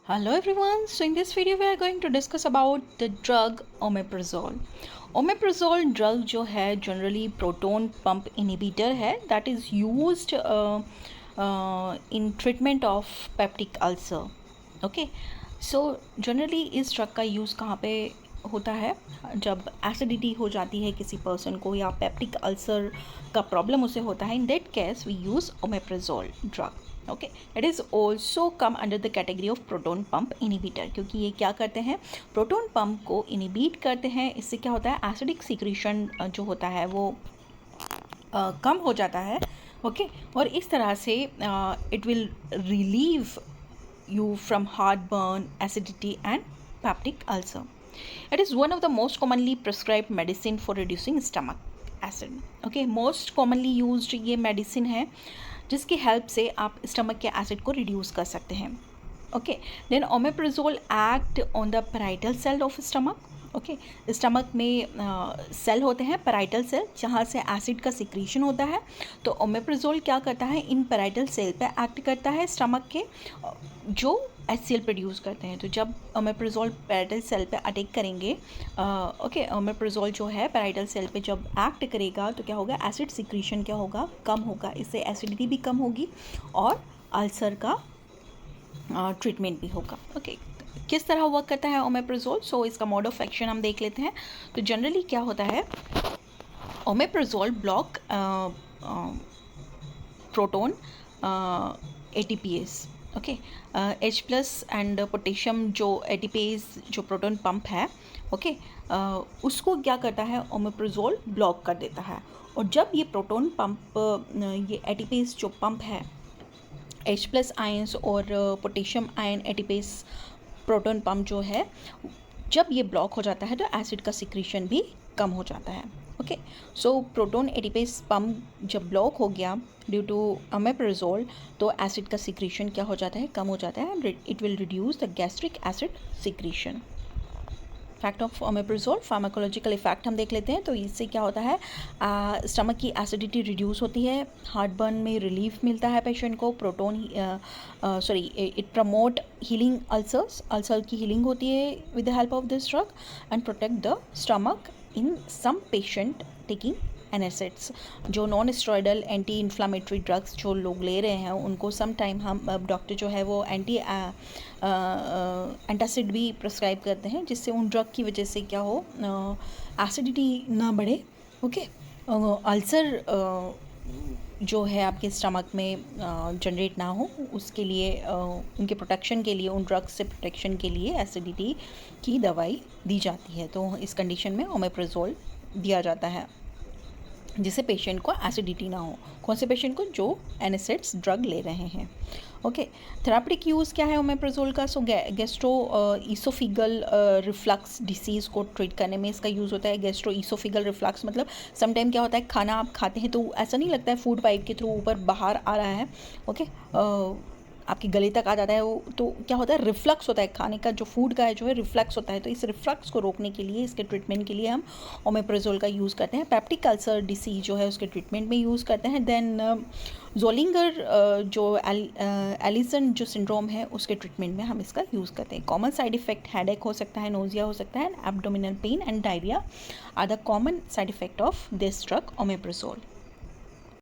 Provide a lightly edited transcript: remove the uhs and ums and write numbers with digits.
Hello everyone. So in this video we are going to discuss about the drug omeprazole. Omeprazole drug जो है generally proton pump inhibitor है that is used in treatment of peptic ulcer. Okay. So generally इस drug का use कहाँ पे होता है जब एसिडिटी हो जाती है किसी पर्सन को या पेप्टिक अल्सर का प्रॉब्लम उसे होता है. In that case we use omeprazole drug. Okay, it is also come under the category of proton pump inhibitor, क्योंकि ये क्या करते हैं, प्रोटोन पंप को इनिबिट करते हैं. इससे क्या होता है, एसिडिक सिक्रीशन जो होता है वो कम हो जाता है. ओके और इस तरह से it will relieve you from heartburn, acidity and peptic ulcer. It is one of the most commonly prescribed medicine for reducing stomach acid. Okay, most commonly used ये medicine है जिसकी हेल्प से आप स्टमक के एसिड को reduce कर सकते हैं. Okay, then omeprazole act on the parietal cell of stomach. Okay, stomach में सेल होते हैं पैराइटल सेल जहाँ से एसिड का सिक्रीशन होता है. तो ओमेप्राजोल क्या करता है, इन पैराइटल सेल पे एक्ट करता है स्टमक के जो HCl प्रोड्यूस करते हैं. तो जब ओमेप्राजोल पैराइटल सेल पे अटैक करेंगे, ओके, ओमेप्राजोल जो है पैराइटल सेल पे जब एक्ट करेगा तो क्या होगा, एसिड सिक्रीशन क्या होगा, कम होगा. इससे एसिडिटी भी कम होगी और अल्सर का ट्रीटमेंट भी होगा. ओके, किस तरह वर्क करता है ओमेप्राजोल. सो इसका मोड ऑफ एक्शन हम देख लेते हैं. तो जनरली क्या होता है, omeprazole block proton ATPase. Okay, H+ and potassium जो ATPase जो प्रोटोन पंप है, ओके, उसको क्या करता है, ओमेप्राजोल ब्लॉक कर देता है. और जब ये प्रोटोन पंप ये ATPase जो पंप है, H+ आयंस और potassium ion ATPase proton pump जो है, जब ये ब्लॉक हो जाता है तो एसिड का सिक्रीशन भी कम हो जाता है. ओके, सो प्रोटोन ATPase पंप जब ब्लॉक हो गया ड्यू टू ओमेप्राजोल तो एसिड का सिक्रीशन क्या हो जाता है, कम हो जाता है. It will reduce the gastric acid secretion. Fact of omeprazole, pharmacological effect हम देख लेते हैं. तो इससे क्या होता है, स्टमक की एसिडिटी रिड्यूस होती है, हार्टबर्न में रिलीफ मिलता है पेशेंट को. It promote healing ulcers, ulcer की हीलिंग होती है with the help of this drug and protect the stomach in some patient taking antacids. जो non steroidal anti inflammatory drugs जो लोग ले रहे हैं उनको सम टाइम हम डॉक्टर जो है वो एंटासिड भी प्रिस्क्राइब करते हैं, जिससे उन ड्रग की वजह से क्या हो, एसिडिटी ना बढ़े. ओके, अल्सर जो है आपके स्टमक में जनरेट ना हो, उसके लिए उनके प्रोटेक्शन के लिए, उन ड्रग्स से प्रोटेक्शन के लिए एसिडिटी की दवाई दी जाती है. तो इस कंडीशन में ओमेप्राजोल दिया जाता है जिससे पेशेंट को एसिडिटी ना हो. कौन से पेशेंट को, जो एनासिड्स ड्रग ले रहे हैं. ओके, थेरापेटिक यूज़ क्या है ओमेप्राजोल का. सो गैस्ट्रो ईसोफिगल रिफ्लक्स डिसीज़ को ट्रीट करने में इसका यूज़ होता है. गैस्ट्रो ईसोफिगल रिफ्लक्स मतलब समटाइम क्या होता है, खाना आप खाते हैं तो ऐसा नहीं लगता है फूड पाइप के थ्रू ऊपर बाहर आ रहा है. ओके, आपके गले तक आ जाता है वो, तो क्या होता है, रिफ्लक्स होता है खाने का, जो फूड का है जो है रिफ्लक्स होता है. तो इस रिफ्लक्स को रोकने के लिए, इसके ट्रीटमेंट के लिए हम ओमेप्राजोल का यूज़ करते हैं. पेप्टिक अल्सर डिसीज जो है उसके ट्रीटमेंट में यूज़ करते हैं. देन जोलिंगर जो एलिसन जो सिंड्रोम है उसके ट्रीटमेंट में हम इसका यूज़ करते हैं. कॉमन साइड इफेक्ट हेडेक हो सकता है, नोजिया हो सकता है, and abdominal pain and diarrhoea are the common side effect of this drug omeprazole.